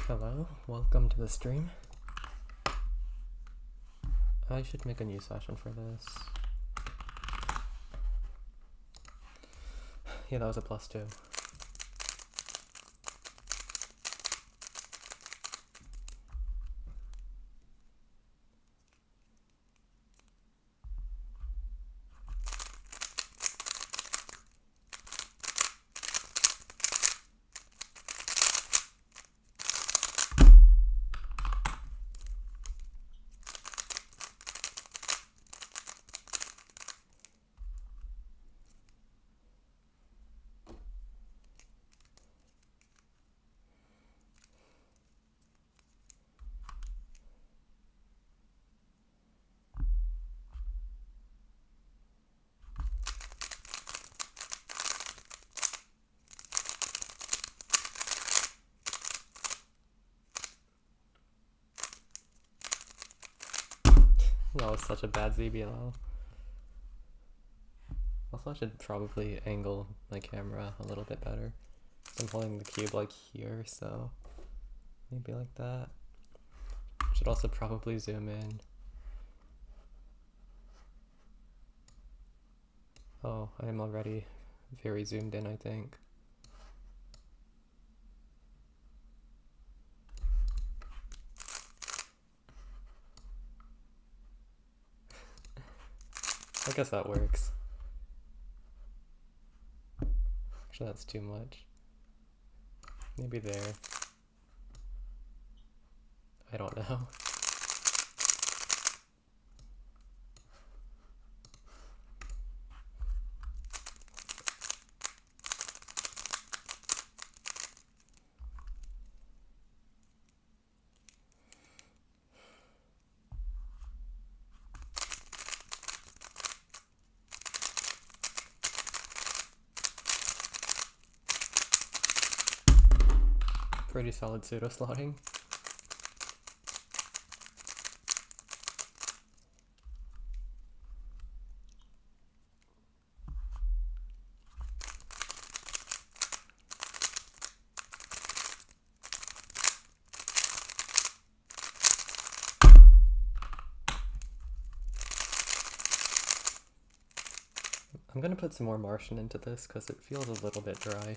Hello, welcome to the stream. I should make a new session for this. Yeah, that was a +2. That was such a bad ZBL. Also, I should probably angle my camera a little bit better. I'm holding the cube like here, so maybe like that. Should also probably zoom in. Oh, I am already very zoomed in, I think. I guess that works. Actually, that's too much. Maybe there. I don't know. Pretty solid pseudo slotting. I'm gonna put some more Martian into this because it feels a little bit dry.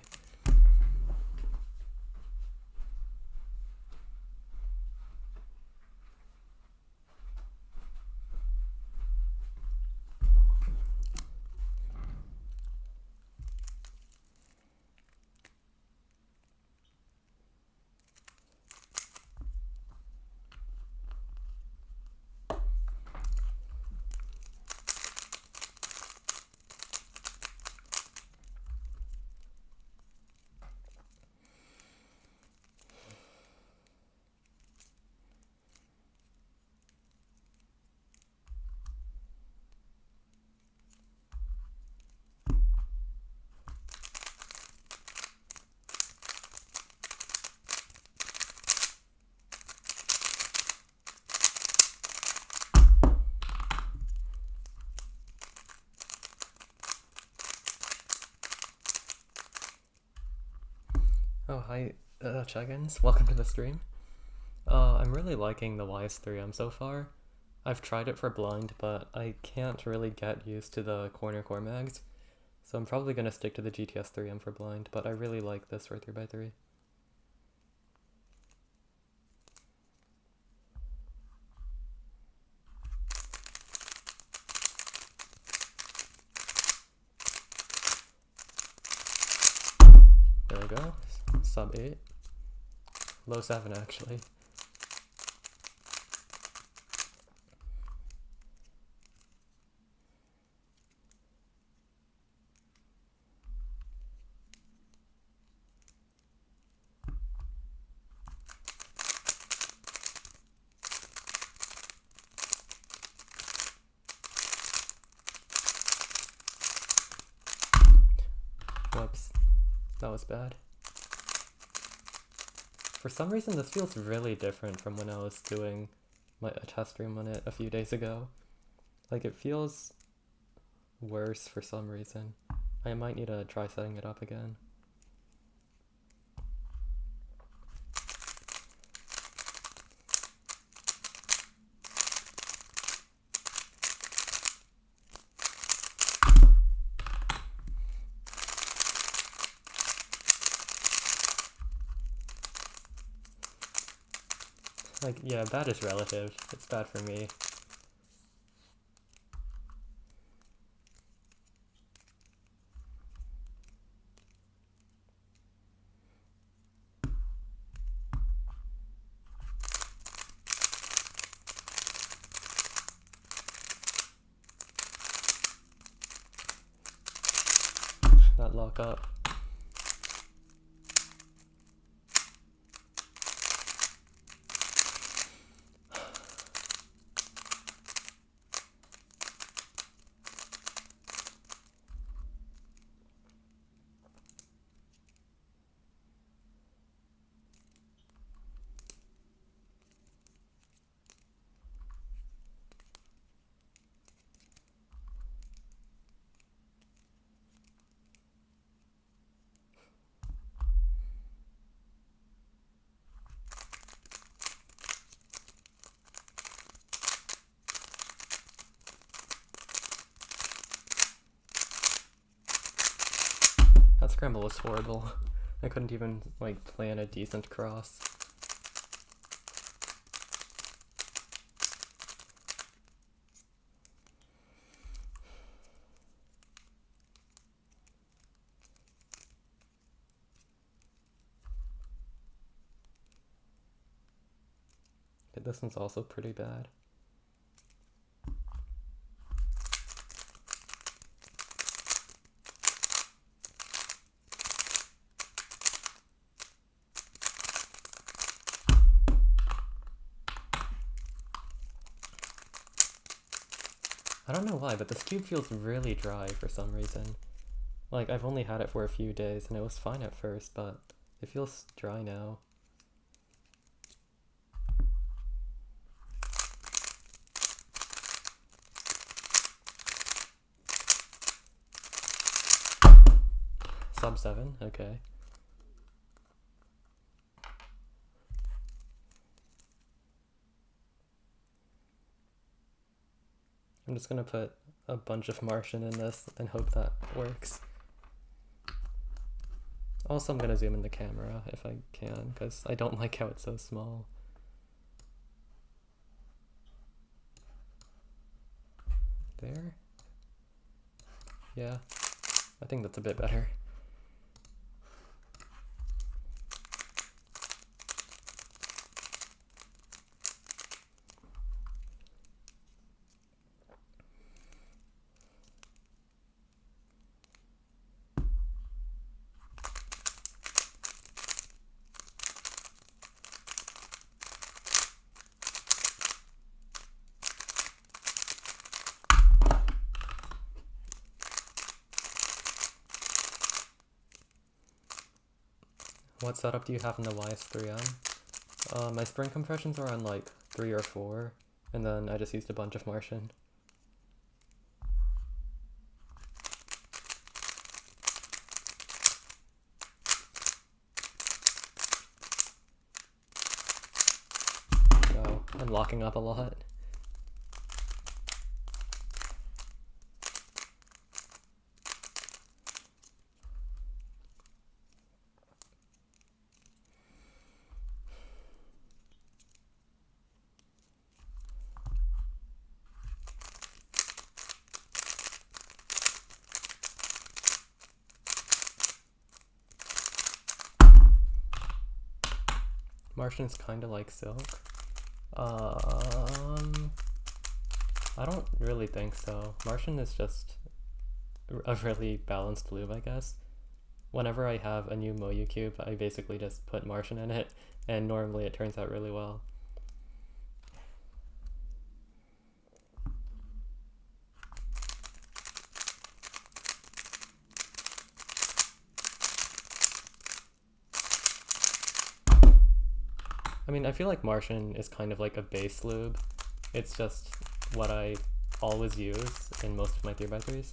Oh, hi, Chuggins. Welcome to the stream. I'm really liking the ys3m so far. I've tried it for blind, but I can't really get used to the corner core mags, so I'm probably going to stick to the GTS3M for blind, but I really like this for 3x3. There we go. Sub 8. Low 7, actually. Whoops. That was bad. For some reason, this feels really different from when I was doing a test stream on it a few days ago. Like, it feels worse for some reason. I might need to try setting it up again. like, yeah, bad is relative. It's bad for me. That lock up. That scramble was horrible. I couldn't even, like, plan a decent cross. But this one's also pretty bad. I don't know why, but this tube feels really dry for some reason. Like, I've only had it for a few days, and it was fine at first, but it feels dry now. Sub 7? Okay. I'm just gonna put a bunch of Martian in this and hope that works. Also, I'm gonna zoom in the camera if I can, because I don't like how it's so small. There? Yeah, I think that's a bit better. What setup do you have in the ys3m? My spring compressions are on like 3 or 4, and then I just used a bunch of Martian. Wow, I'm locking up a lot. Martian's kind of like silk. I don't really think so. Martian is just a really balanced lube, I guess. Whenever I have a new moyu cube, I basically just put Martian in it, and normally it turns out really well. I mean, I feel like Martian is kind of like a base lube. It's just what I always use in most of my 3x3s.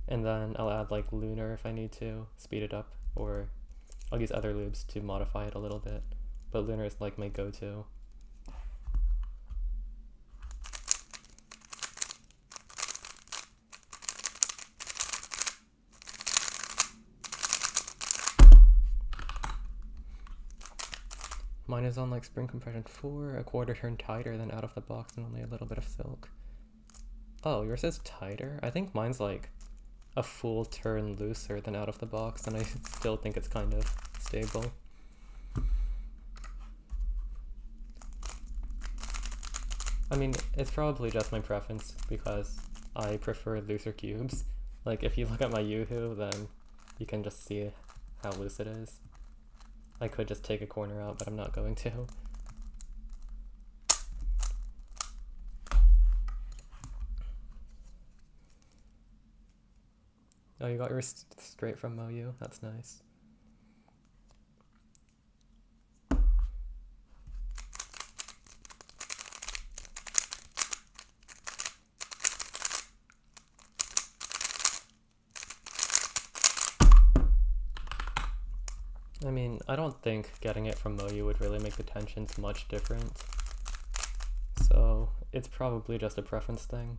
And then I'll add like Lunar if I need to speed it up, or I'll use other lubes to modify it a little bit. But Lunar is like my go-to. Mine is on like spring compression 4, a quarter turn tighter than out of the box and only a little bit of silk. Oh, yours is tighter? I think mine's like a full turn looser than out of the box, and I still think it's kind of stable. I mean, it's probably just my preference because I prefer looser cubes. Like, if you look at my Yoo-hoo, then you can just see how loose it is. I could just take a corner out, but I'm not going to. Oh, you got yours straight from Moyu? That's nice. I mean, I don't think getting it from Moyu would really make the tensions much different. So it's probably just a preference thing.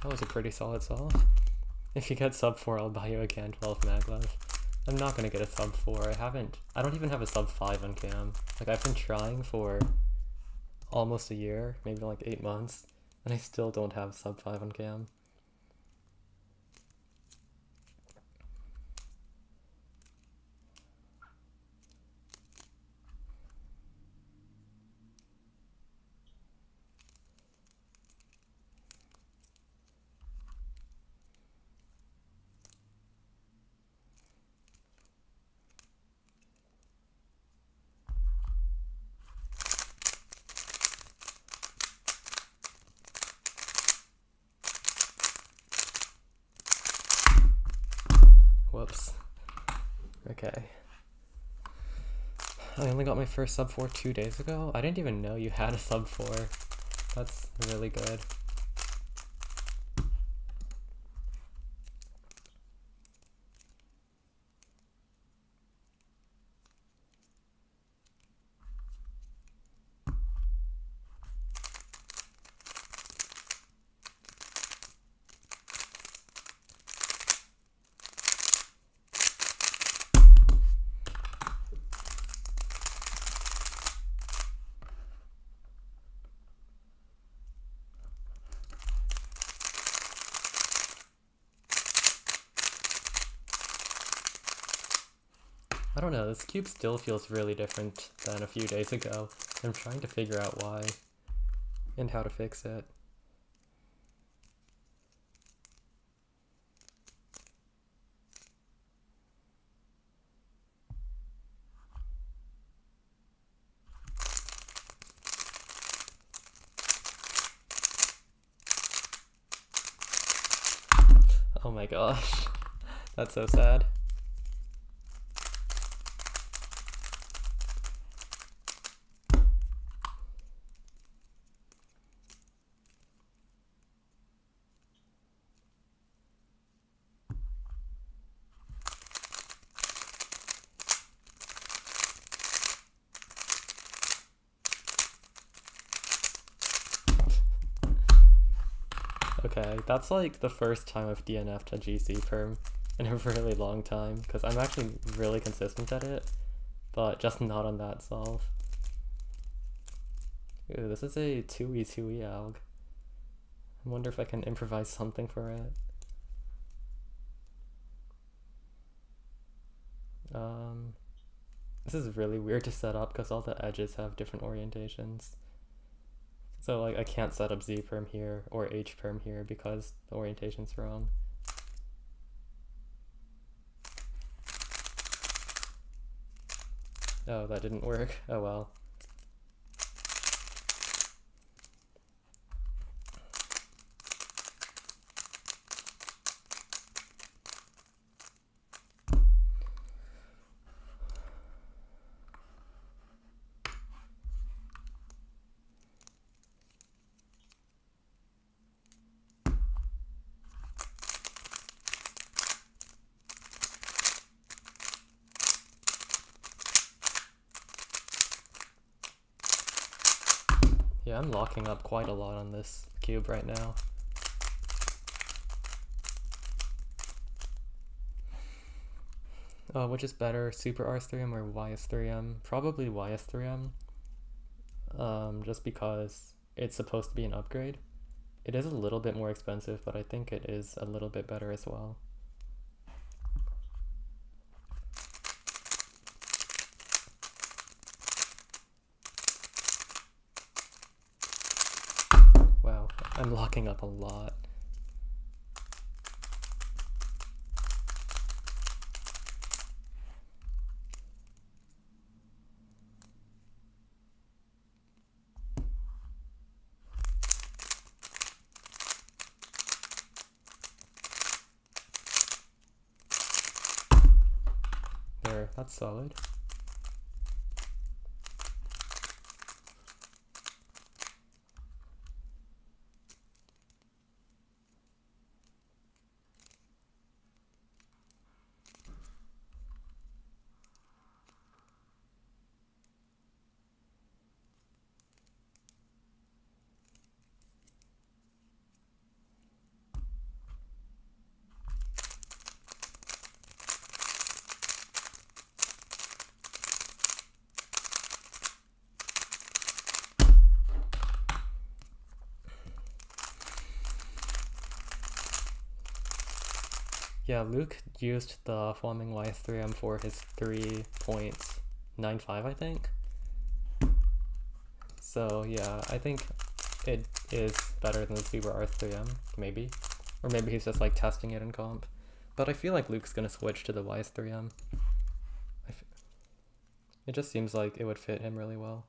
That was a pretty solid solve. If you get sub 4, I'll buy you a can 12 maglev. I'm not gonna get a sub 4. I don't even have a sub 5 on cam. Like, I've been trying for almost a year, maybe like 8 months, and I still don't have sub 5 on cam. Whoops. Okay. I only got my first sub 4 2 days ago. I didn't even know you had a sub 4. That's really good. I don't know, this cube still feels really different than a few days ago. I'm trying to figure out why and how to fix it. Oh my gosh, that's so sad. Okay, that's like the first time I've DNF'd a GC perm in a really long time, because I'm actually really consistent at it, but just not on that solve. Ooh, this is a 2e2e alg. I wonder if I can improvise something for it. This is really weird to set up because all the edges have different orientations. So like I can't set up Z perm here or H perm here because the orientation's wrong. Oh, that didn't work. Oh well. Yeah, I'm locking up quite a lot on this cube right now. Which is better, Super ys3m or ys3m? Probably ys3m, just because it's supposed to be an upgrade. It is a little bit more expensive, but I think it is a little bit better as well. Wow, I'm locking up a lot. There, that's solid. Yeah, Luke used the Fleming ys3m for his 3.95, I think. So yeah, I think it is better than the Super ys3m, maybe. Or maybe he's just like testing it in comp. But I feel like Luke's gonna switch to the ys3m. It just seems like it would fit him really well.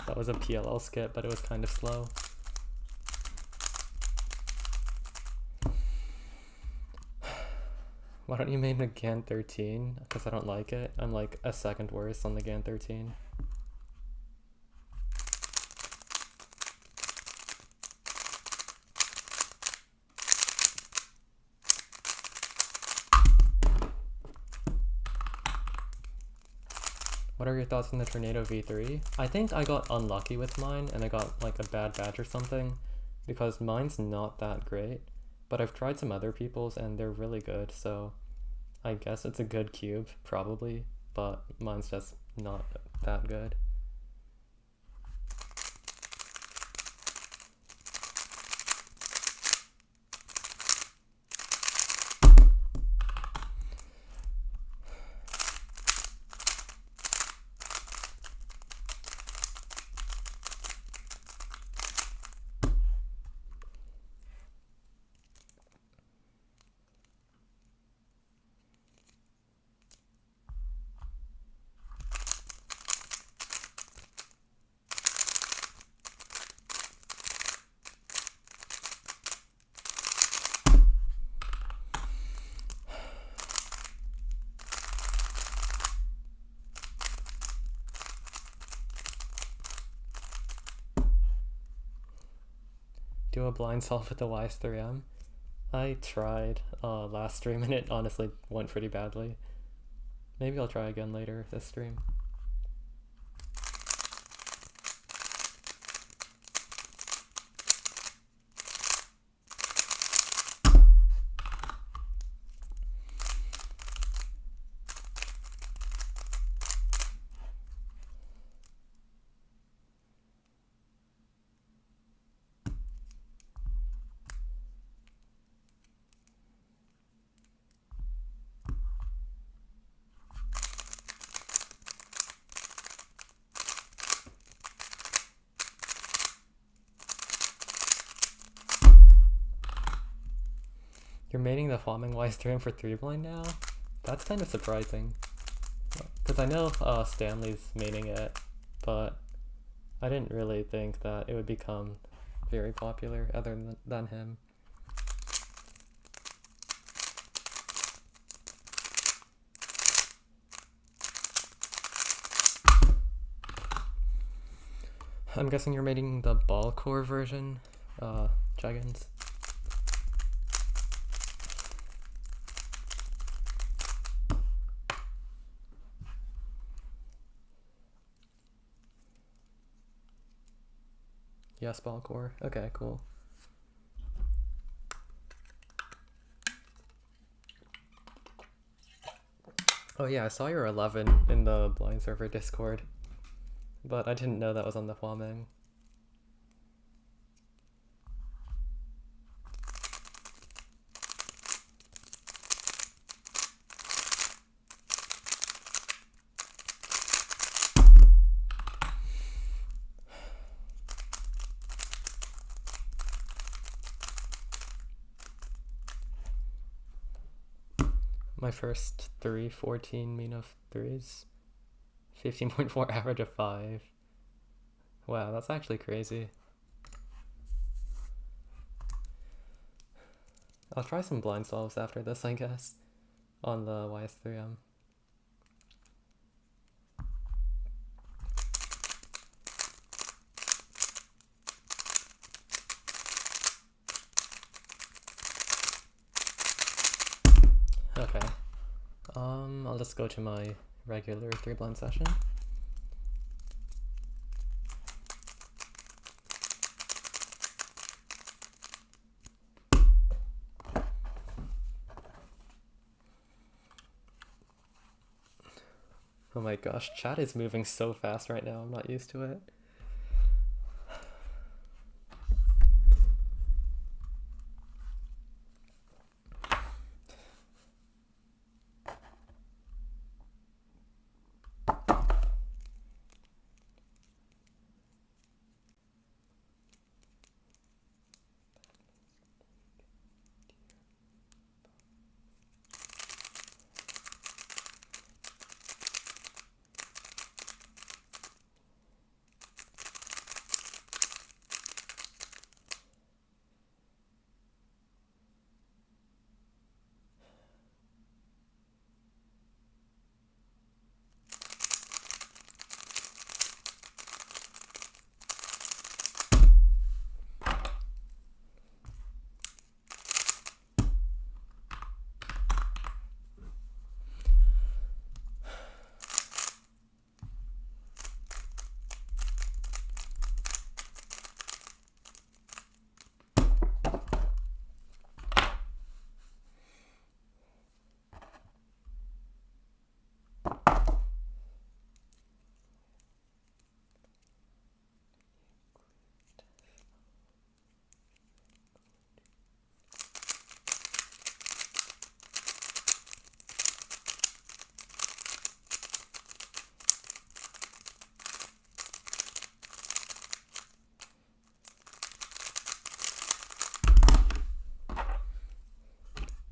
That was a PLL skip, but it was kind of slow. Why don't you main the GAN 13? Because I don't like it. I'm like a second worse on the GAN 13. What are your thoughts on the Tornado V3? I think I got unlucky with mine and I got like a bad batch or something because mine's not that great, but I've tried some other people's and they're really good, so I guess it's a good cube, probably, but mine's just not that good. Do a blind solve with the ys3m. I tried last stream and it honestly went pretty badly. Maybe I'll try again later this stream. You're maining the Huaming ys3m for 3 blind now? That's kind of surprising. Because I know Stanley's maining it, but I didn't really think that it would become very popular other than him. I'm guessing you're making the ball core version, Jaggins. Yes, ball core. Okay, cool. Oh yeah, I saw your 11 in the blind server Discord, but I didn't know that was on the Huaming. My first 14 mean of 3s. 15.4 average of 5. Wow, that's actually crazy. I'll try some blind solves after this, I guess, on the ys3m. Okay. I'll just go to my regular 3 blind session. Oh my gosh, chat is moving so fast right now, I'm not used to it.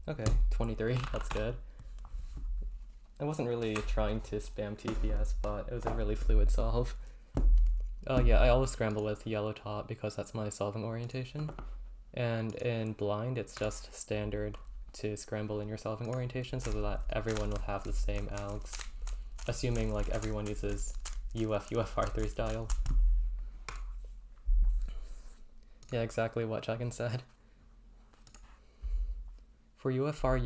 Okay, 23, that's good. I wasn't really trying to spam TPS, but it was a really fluid solve. Yeah, I always scramble with yellow top because that's my solving orientation. And in blind, it's just standard to scramble in your solving orientation so that everyone will have the same algs, assuming like everyone uses UFR3 style. Yeah, exactly what Chagan said. For UFR,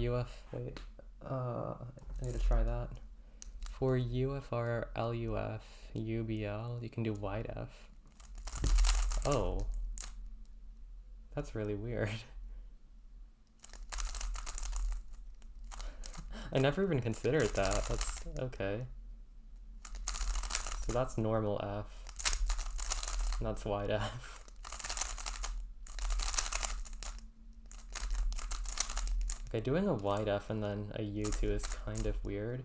wait, I need to try that. For UFR, LUF, UBL, you can do wide F. Oh. That's really weird. I never even considered that. That's okay. So that's normal F. And that's wide F. Okay, doing a wide F and then a U2 is kind of weird.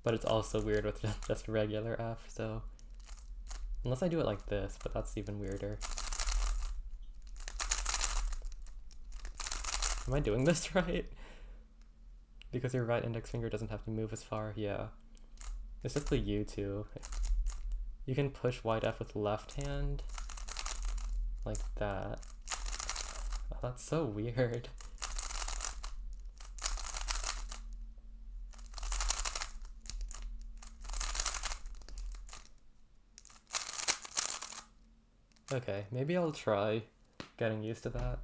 But it's also weird with just regular F, so... Unless I do it like this, but that's even weirder. Am I doing this right? Because your right index finger doesn't have to move as far, yeah. It's just the U2. You can push wide F with left hand, like that. Oh, that's so weird. Okay, maybe I'll try getting used to that.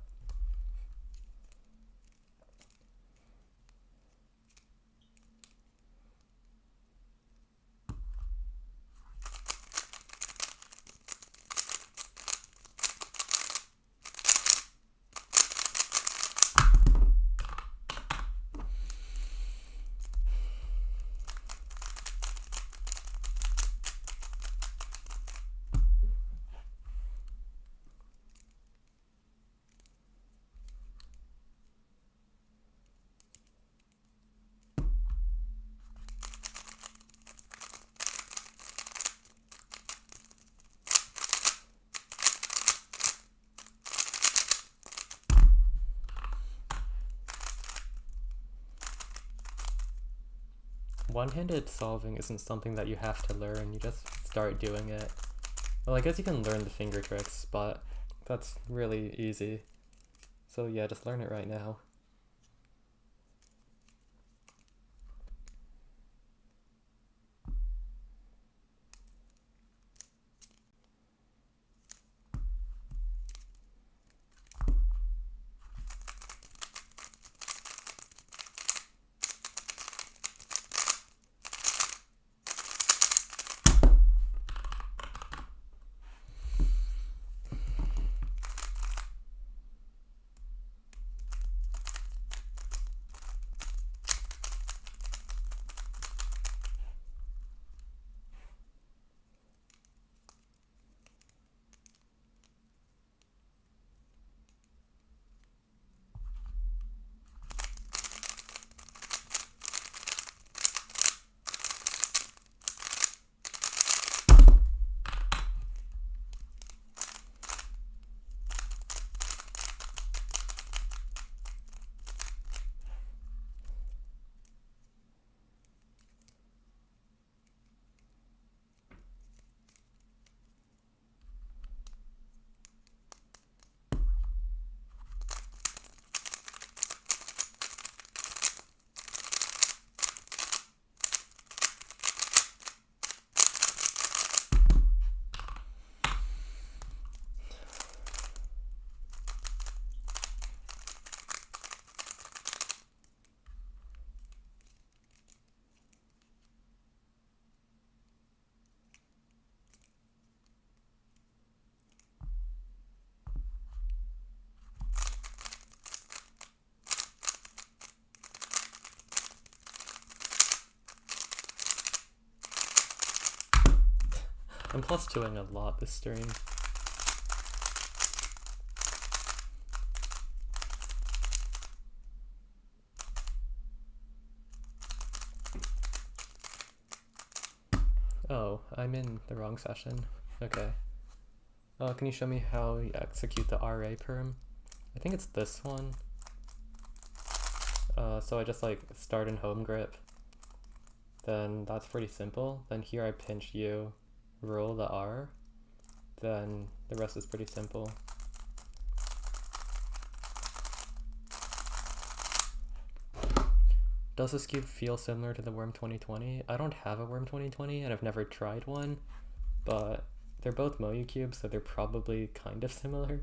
One-handed solving isn't something that you have to learn, you just start doing it. Well, I guess you can learn the finger tricks, but that's really easy. So yeah, just learn it right now. I'm +2ing a lot this stream. Oh, I'm in the wrong session. Okay. Can you show me how you execute the RA perm? I think it's this one. So I just like start in home grip. Then that's pretty simple. Then here I pinch U, roll the R. Then the rest is pretty simple. Does this cube feel similar to the Worm 2020? I don't have a Worm 2020 and I've never tried one, but they're both moyu cubes, so they're probably kind of similar.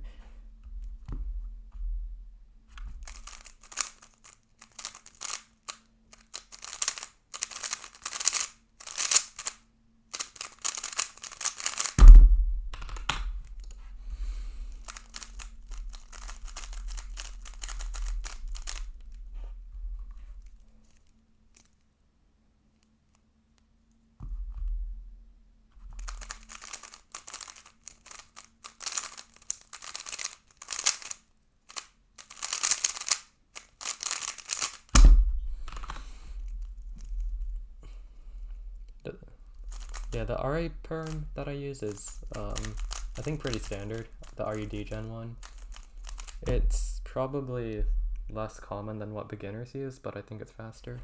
Yeah, the RA perm that I use is, I think pretty standard, the RUD Gen 1. It's probably less common than what beginners use, but I think it's faster.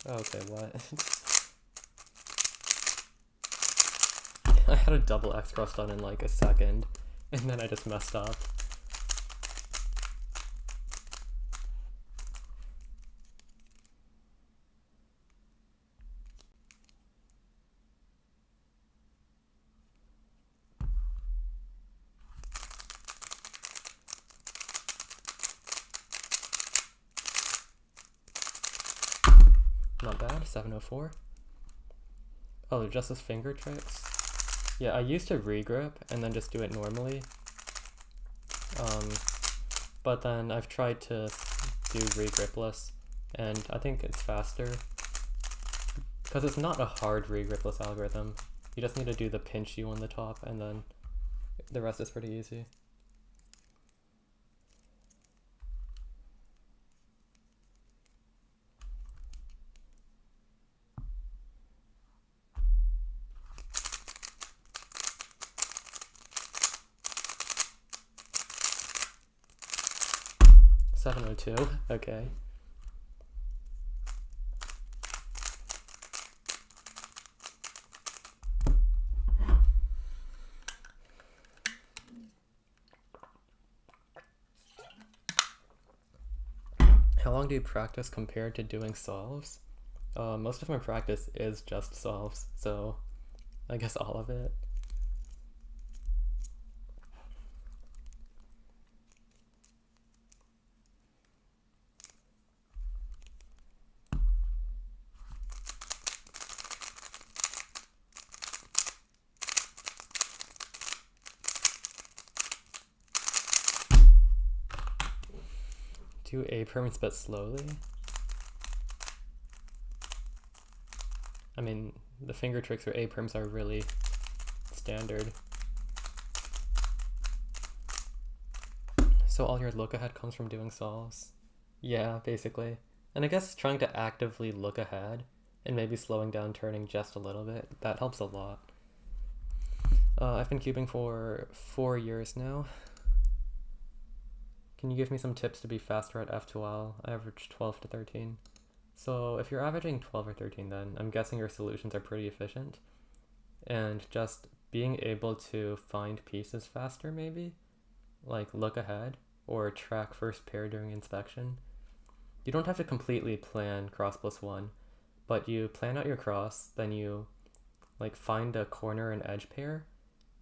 Okay, what? I had a double X cross done in like a second, and then I just messed up. Not bad, 704. Oh, just as finger tricks? Yeah, I used to regrip and then just do it normally. But then I've tried to do regripless, and I think it's faster. Because it's not a hard regripless algorithm. You just need to do the pinch U on the top, and then the rest is pretty easy. $702, okay. How long do you practice compared to doing solves? Most of my practice is just solves, so I guess all of it. Do A-perms but slowly? I mean, the finger tricks or A-perms are really standard. So all your look ahead comes from doing solves? Yeah, basically. And I guess trying to actively look ahead and maybe slowing down turning just a little bit, that helps a lot. I've been cubing for 4 years now. Can you give me some tips to be faster at F2L? I average 12 to 13. So if you're averaging 12 or 13, then I'm guessing your solutions are pretty efficient. And just being able to find pieces faster, maybe? Like look ahead or track first pair during inspection. You don't have to completely plan cross plus one, but you plan out your cross, then you like find a corner and edge pair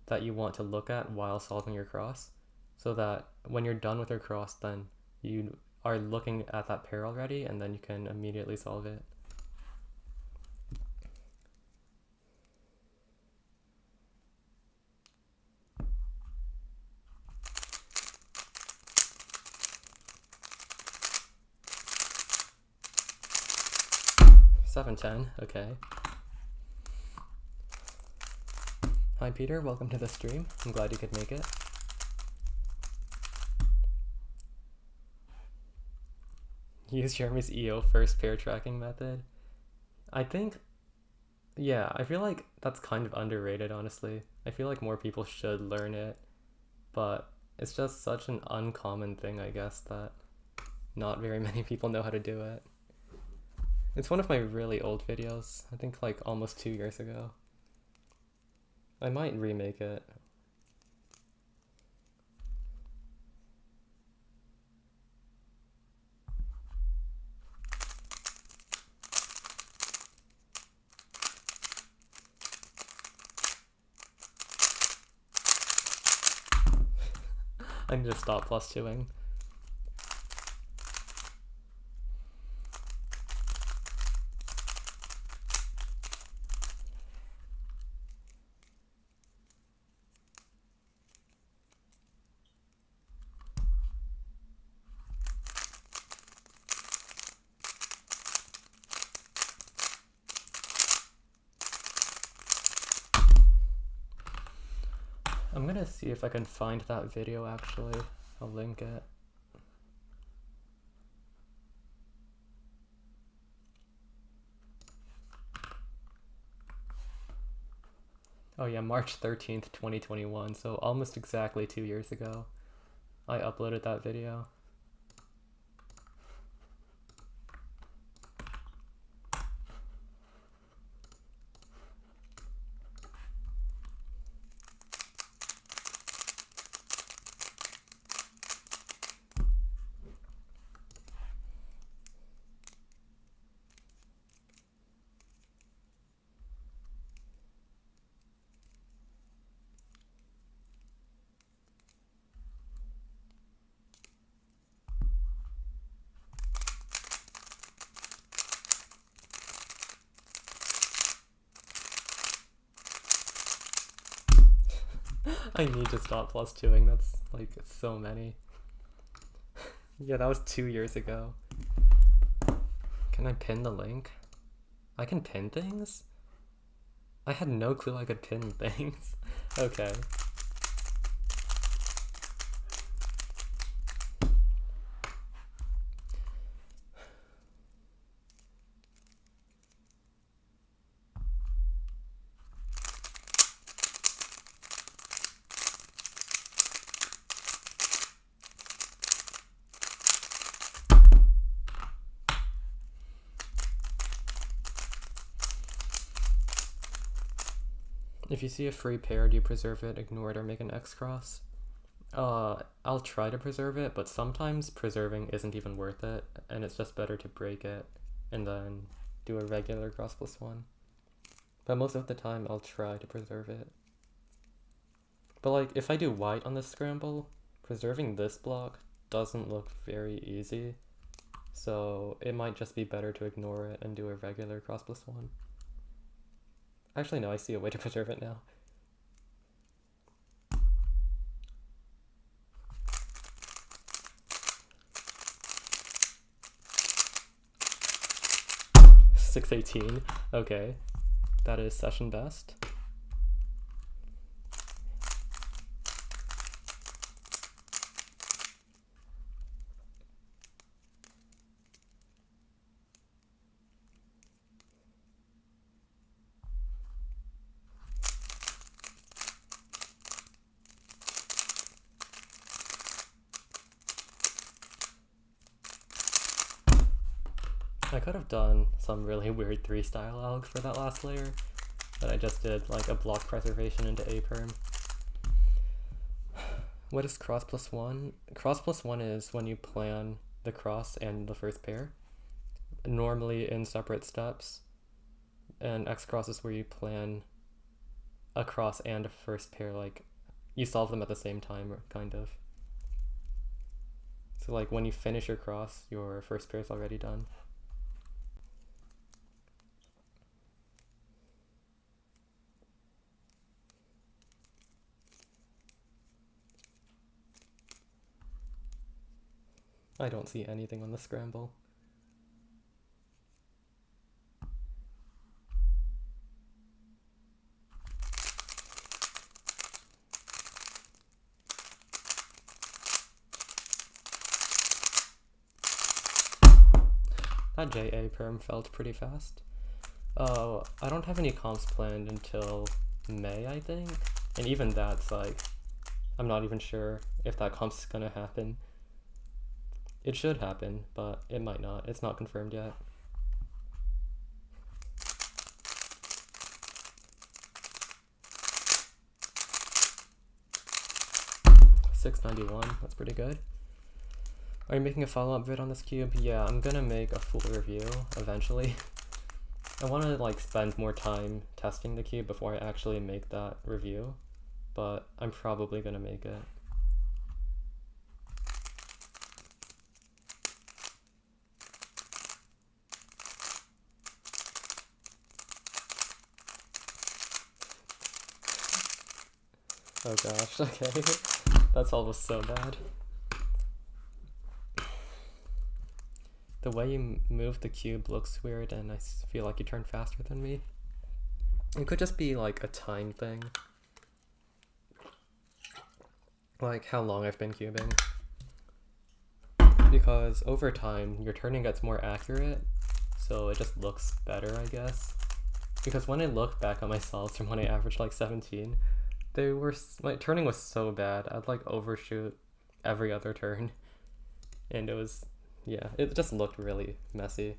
that you want to look at while solving your cross, so that when you're done with your cross, then you are looking at that pair already, and then you can immediately solve it. $710, okay. Hi Peter, welcome to the stream. I'm glad you could make it. Use Jeremy's EO first pair tracking method. I think, yeah, I feel like that's kind of underrated, honestly. I feel like more people should learn it, but it's just such an uncommon thing, I guess, that not very many people know how to do it. It's one of my really old videos, I think like almost 2 years ago. I might remake it. I need to stop plus twoing. I'm gonna see if I can find that video actually. I'll link it. Oh yeah, March 13th, 2021, so almost exactly 2 years ago, I uploaded that video. I need to stop plus 2ing, that's like so many. Yeah, that was 2 years ago. Can I pin the link? I can pin things? I had no clue I could pin things. Okay. If you see a free pair, do you preserve it, ignore it, or make an X cross? I'll try to preserve it, but sometimes preserving isn't even worth it, and it's just better to break it and then do a regular cross plus 1. But most of the time, I'll try to preserve it. But like, if I do white on this scramble, preserving this block doesn't look very easy, so it might just be better to ignore it and do a regular cross plus 1. Actually, no, I see a way to preserve it now. $6.18. Okay, that is session best. I could have done some really weird 3 style alg for that last layer, but I just did like a block preservation into A perm. What is cross plus 1? Cross plus 1 is when you plan the cross and the first pair, normally in separate steps, and X cross is where you plan a cross and a first pair, like you solve them at the same time, kind of. So like when you finish your cross, your first pair is already done. I don't see anything on the scramble. That JA perm felt pretty fast. I don't have any comps planned until May, I think. And even that's like, I'm not even sure if that comp's gonna happen. It should happen, but it might not. It's not confirmed yet. $6.91, that's pretty good. Are you making a follow-up vid on this cube? Yeah, I'm gonna make a full review eventually. I want to like spend more time testing the cube before I actually make that review, but I'm probably gonna make it. Oh gosh, okay. That's almost so bad. The way you move the cube looks weird, and I feel like you turn faster than me. It could just be like a time thing. Like how long I've been cubing. Because over time, your turning gets more accurate, so it just looks better, I guess. Because when I look back at my solves from when I averaged like 17, my turning was so bad. I'd like overshoot every other turn, and it just looked really messy.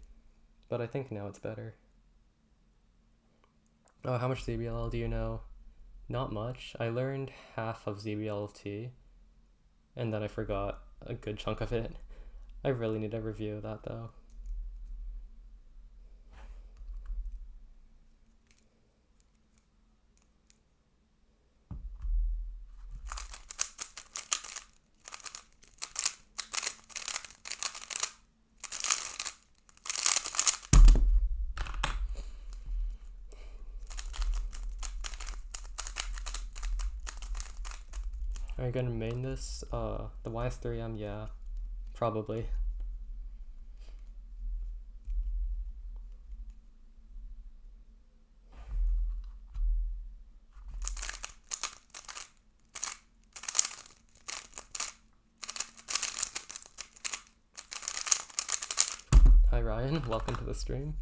But I think now it's better. Oh, how much ZBL do you know? Not much. I learned half of ZBLT, and then I forgot a good chunk of it. I really need to review that though. Are you gonna main this? The ys3m, yeah, probably. Hi Ryan, welcome to the stream.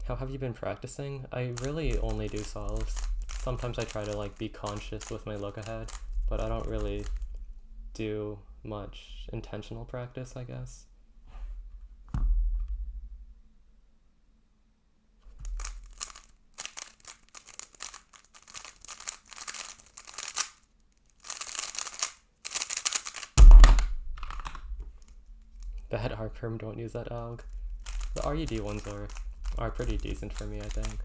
How have you been practicing? I really only do solves. Sometimes I try to like be conscious with my look ahead, but I don't really do much intentional practice, I guess. Bad R-perm, don't use that alg. The RUD ones are pretty decent for me, I think.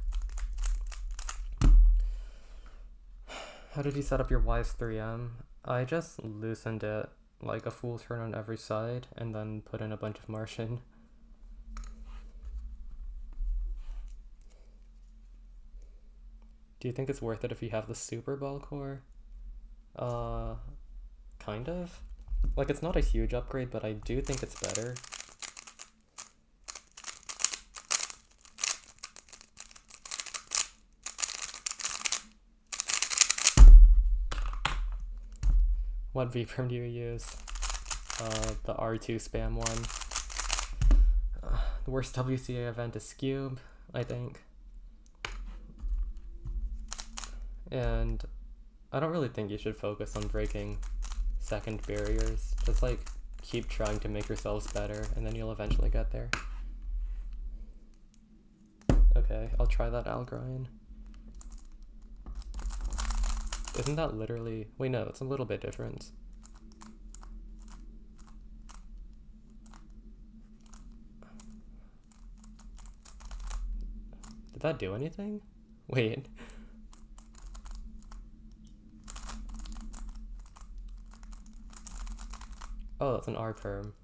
How did you set up your ys3m? I just loosened it like a full turn on every side and then put in a bunch of Martian. Do you think it's worth it if you have the super ball core? Kind of. Like, it's not a huge upgrade, but I do think it's better. What VPerm do you use? The R2 spam one. The worst WCA event is Scube, I think. And I don't really think you should focus on breaking second barriers. Just like keep trying to make yourselves better and then you'll eventually get there. Okay, I'll try that Algrian. Isn't that literally... Wait, no, it's a little bit different. Did that do anything? Wait. Oh, that's an R-perm.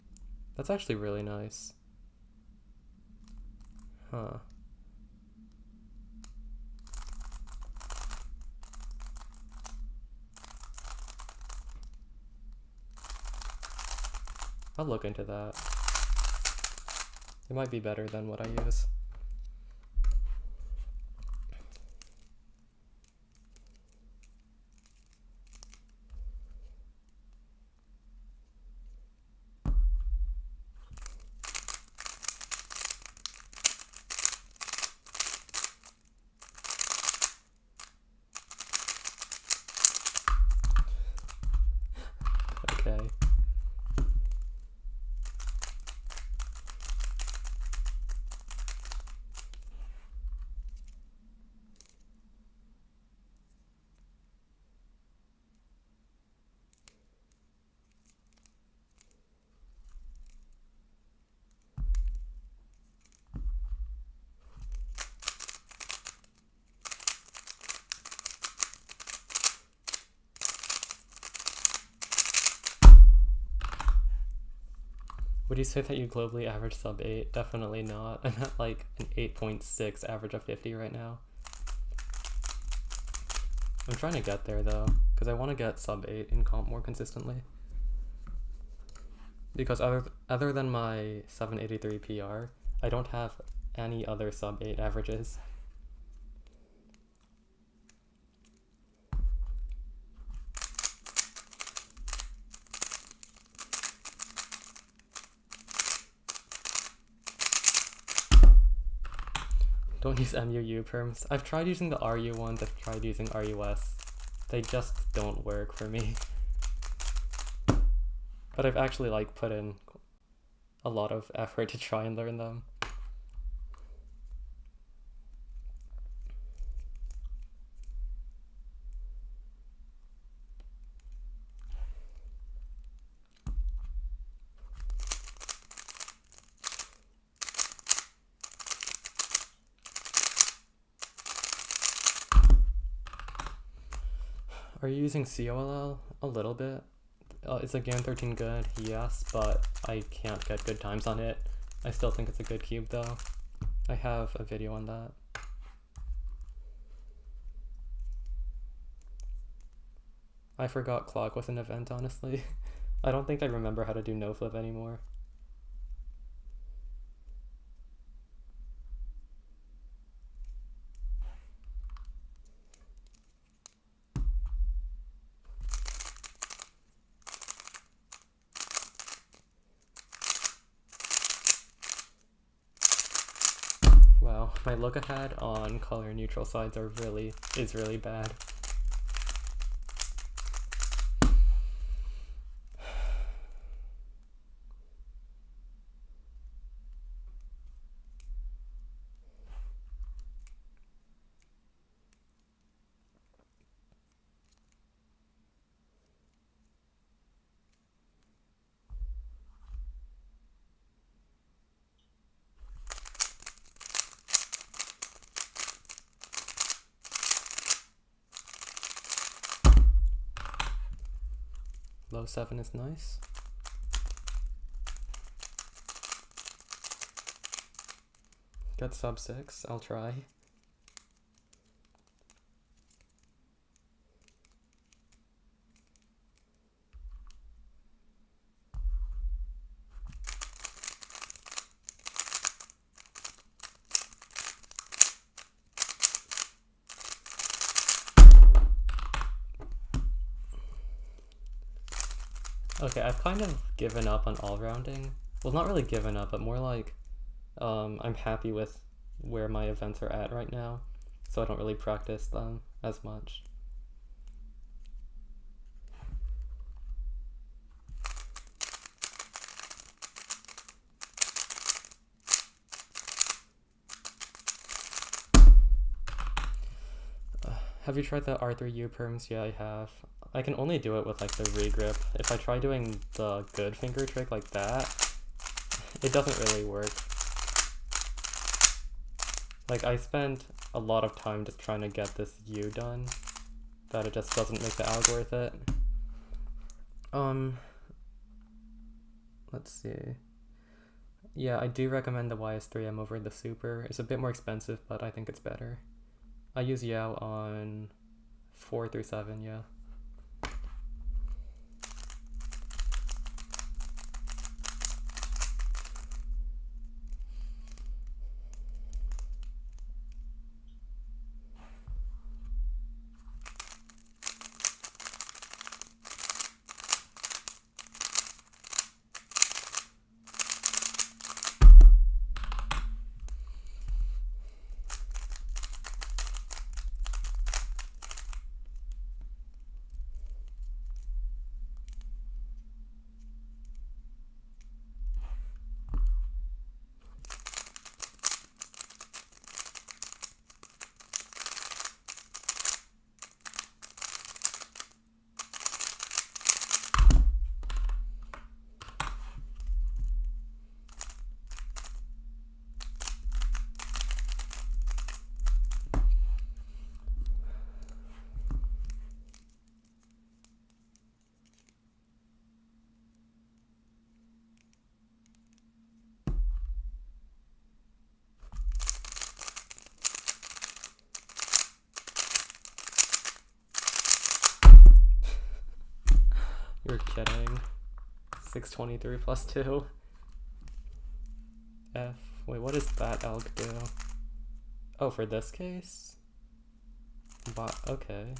That's actually really nice. Huh. I'll look into that. It might be better than what I use. Okay. Would you say that you globally average sub 8? Definitely not. I'm at like an 8.6 average of 50 right now. I'm trying to get there though, because I want to get sub 8 in comp more consistently. Because other than my 783 PR, I don't have any other sub 8 averages. Don't use MUU perms. I've tried using the RU ones, I've tried using RUS. They just don't work for me. But I've actually like put in a lot of effort to try and learn them. Are you using COLL? A little bit. Is the GAN 13 good? Yes, but I can't get good times on it. I still think it's a good cube though. I have a video on that. I forgot clock was an event, honestly. I don't think I remember how to do no flip anymore. Wow, my look ahead on color neutral sides is really bad. Low 7 is nice. Got sub 6, I'll try. Okay, I've kind of given up on all rounding. Well, not really given up, but more like I'm happy with where my events are at right now, so I don't really practice them as much. Have you tried the R3U perms? Yeah, I have. I can only do it with like the regrip. If I try doing the good finger trick like that, it doesn't really work. Like I spent a lot of time just trying to get this U done, that it just doesn't make the alg worth it. Let's see. Yeah, I do recommend the ys3m over the Super. It's a bit more expensive, but I think it's better. I use Yao on 4 through 7, yeah. You're kidding. 623 plus 2. F. Wait, what does that alg do? Oh, for this case? But, okay.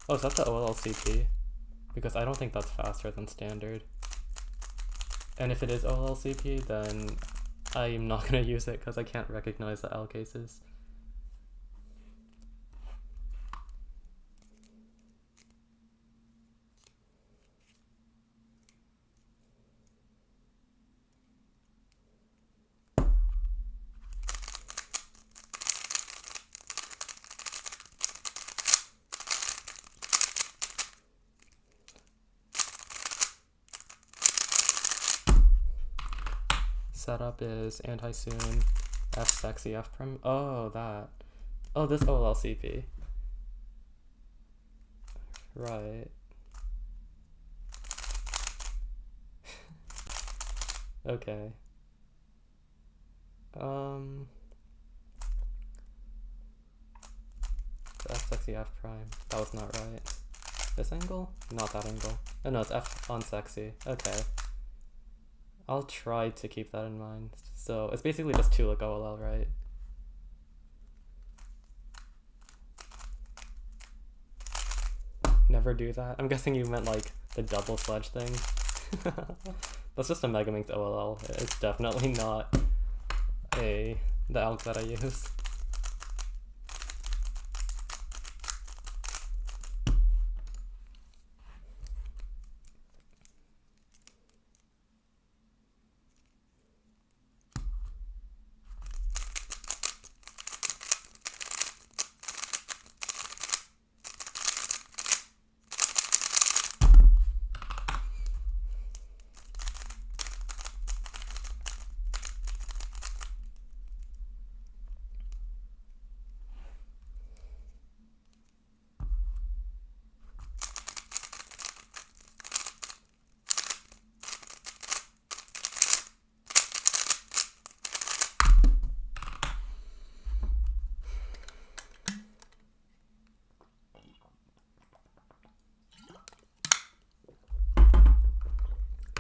Oh, is that the OLCP? Because I don't think that's faster than standard. And if it is OLCP, then I'm not gonna use it because I can't recognize the L cases. Setup is anti-soon, F sexy, F prime. Oh, that. Oh, this OLLCP. Right. Okay. F sexy, F prime. That was not right. This angle? Not that angle. Oh no, it's F on sexy. Okay. I'll try to keep that in mind. So it's basically just 2 like OLL, right? Never do that. I'm guessing you meant like the double sledge thing. That's just a Megaminx OLL. It's definitely not the alg that I use.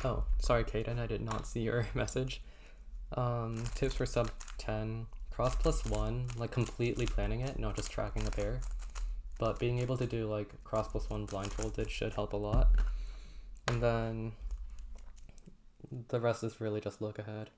Oh, sorry, Kaden, I did not see your message. Tips for sub 10, cross +1, like completely planning it, not just tracking a pair. But being able to do like cross +1 blindfolded should help a lot. And then the rest is really just look ahead.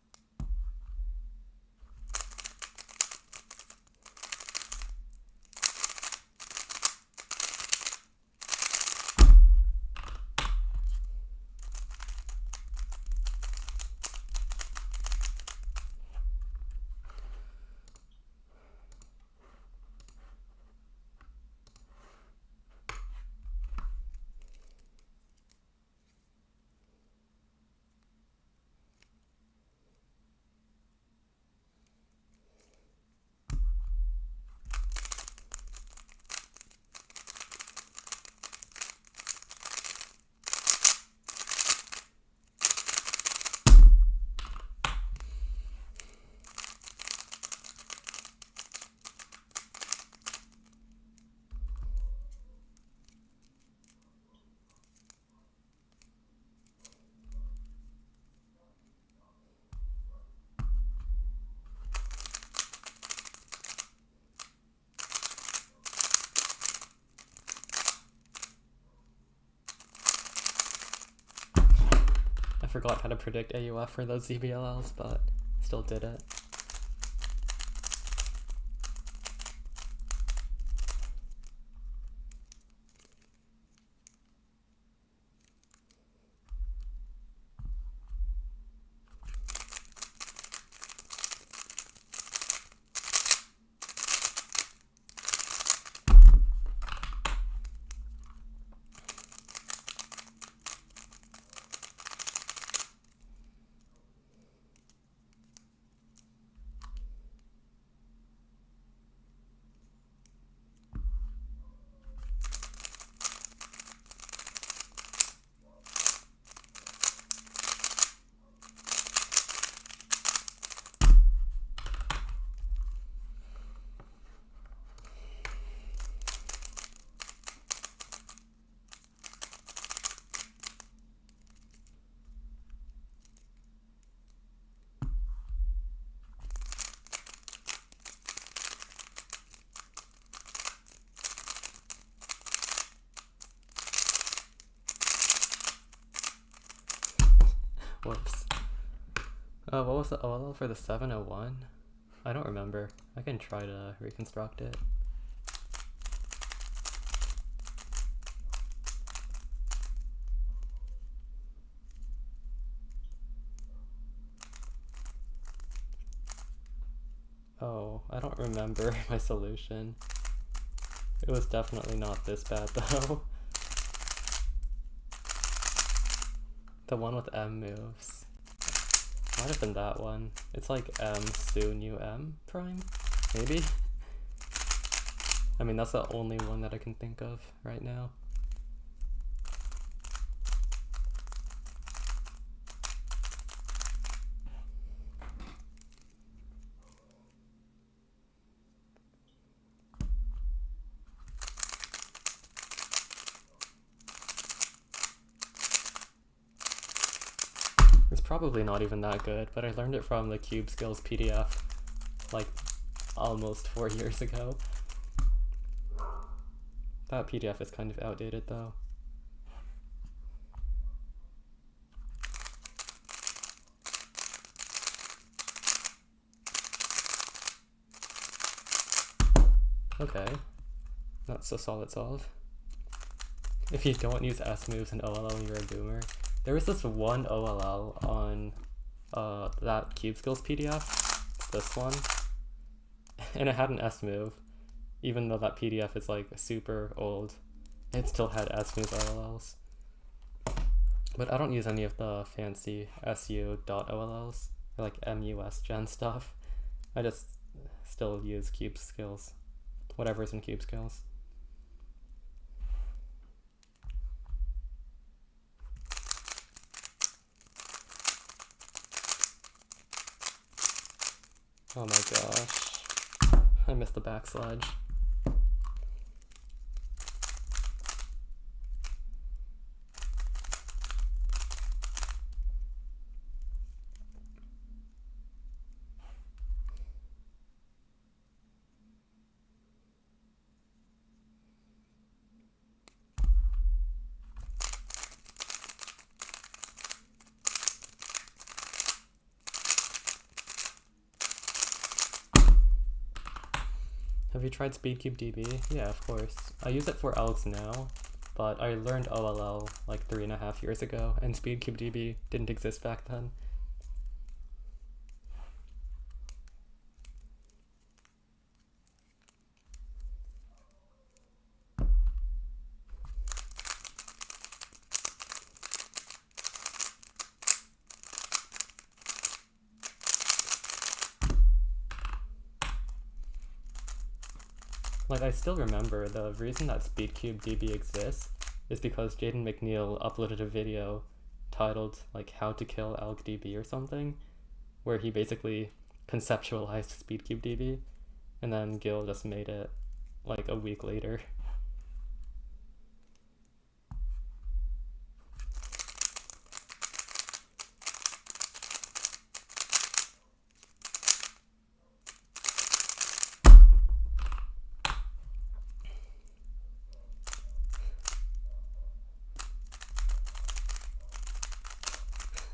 I forgot how to predict AUF for those ZBLLs, but still did it. What was the OLL for the 701? I don't remember. I can try to reconstruct it. Oh, I don't remember my solution. It was definitely not this bad though. The one with M moves. Might have been that one. It's like M su nu M prime? Maybe? I mean, that's the only one that I can think of right now. It's probably not even that good, but I learned it from the Cube Skills PDF like almost 4 years ago. That PDF is kind of outdated though. Okay, that's a solid solve. If you don't use S moves and OLL, you're a boomer. There was this one OLL on that Cube Skills PDF, this one, and it had an S move, even though that PDF is like super old. It still had S moves OLLs. But I don't use any of the fancy SU.OLLs, or like MUS gen stuff. I just still use Cube Skills, whatever's in Cube Skills. Oh my gosh, I missed the backslide. Have you tried SpeedCubeDB? Yeah, of course. I use it for algs now, but I learned OLL like 3.5 years ago, and SpeedCubeDB didn't exist back then. Like, I still remember the reason that SpeedCubeDB exists is because Jaden McNeil uploaded a video titled, like, How to Kill AlgDB or something, where he basically conceptualized SpeedCubeDB, and then Gil just made it, like, a week later.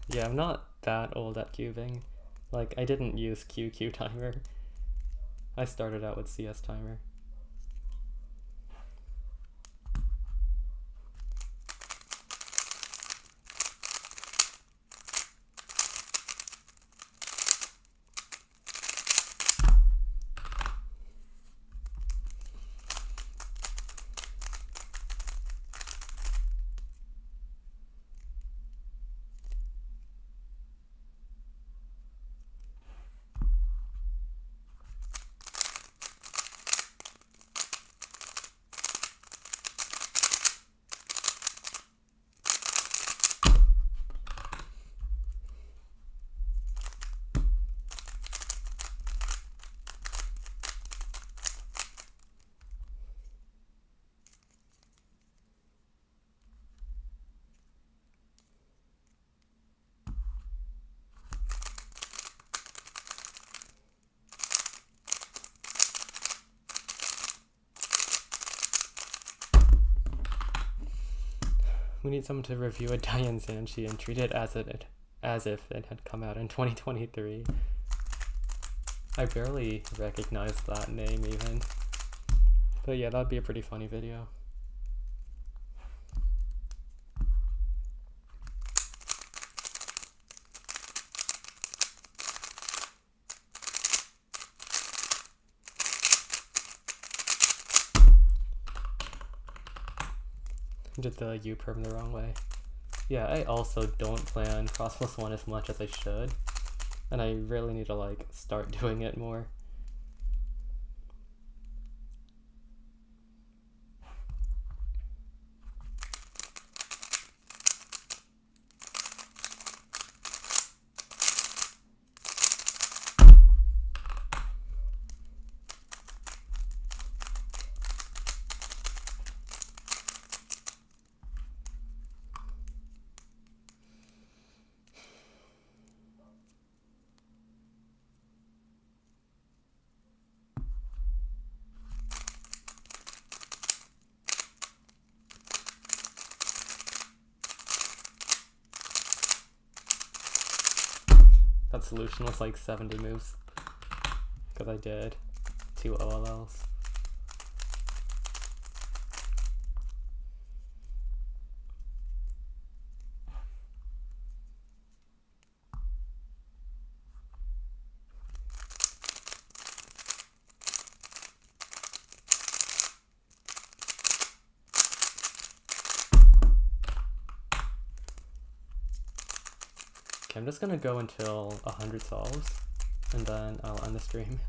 Yeah, I'm not that old at cubing. Like, I didn't use QQ timer. I started out with CS timer. We need someone to review a Diane Zanchi and treat it as as if it had come out in 2023. I barely recognized that name even. But yeah, that'd be a pretty funny video. Did the U-perm the wrong way. Yeah, I also don't plan cross plus one as much as I should. And I really need to like start doing it more. That solution was like 70 moves, because I did 2 OLLs. Okay, I'm just gonna go until 100 solves, and then I'll end the stream.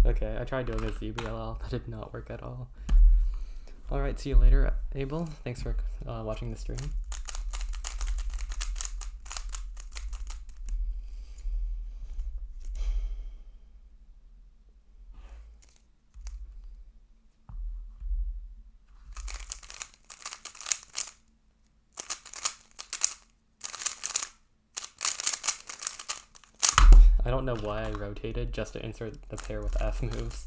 Okay, I tried doing a ZBLL, that did not work at all. Alright, see you later, Abel. Thanks for watching the stream. I don't know why I rotated just to insert the pair with F moves.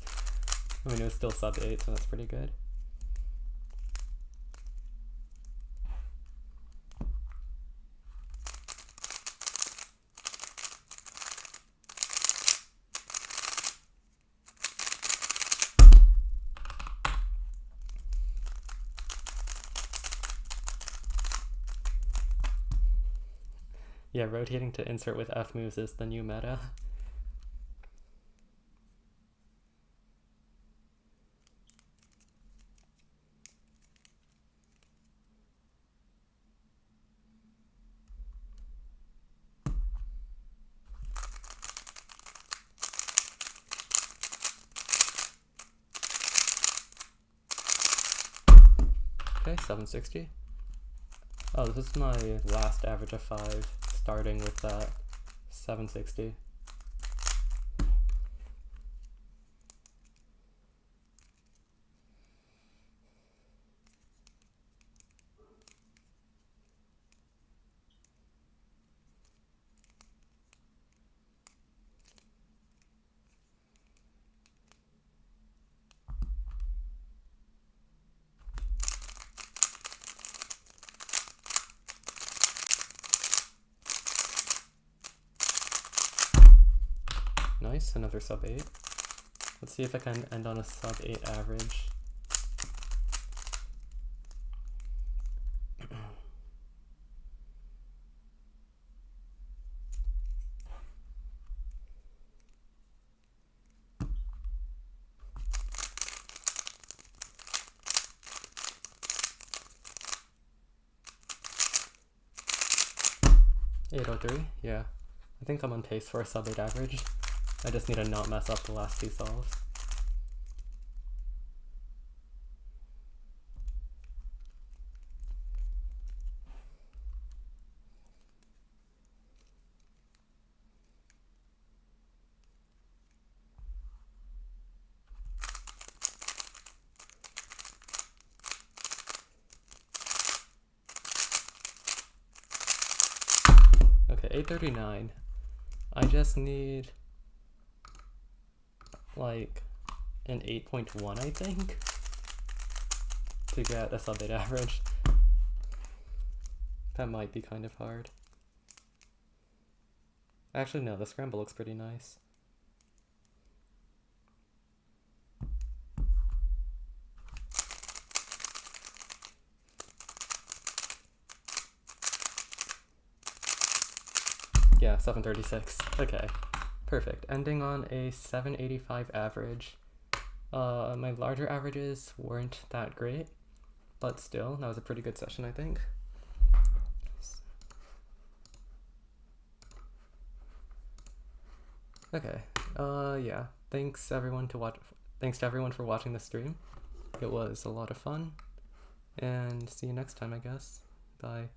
I mean, it was still sub 8, so that's pretty good. Yeah, rotating to insert with F moves is the new meta. Okay, 760. Oh, this is my last average of 5, starting with that 760. nice, another sub 8. Let's see if I can end on a sub 8 average. $803, yeah. I think I'm on pace for a sub 8 average. I just need to not mess up the last two solves. Okay, 839. I just need like an 8.1, I think, to get a sub 8 average. That might be kind of hard. Actually, no, the scramble looks pretty nice. Yeah, 736. Okay, perfect. Ending on a 785 average. My larger averages weren't that great, but still, that was a pretty good session, I think. Okay, yeah. Thanks everyone for watching the stream. It was a lot of fun, and see you next time, I guess. Bye.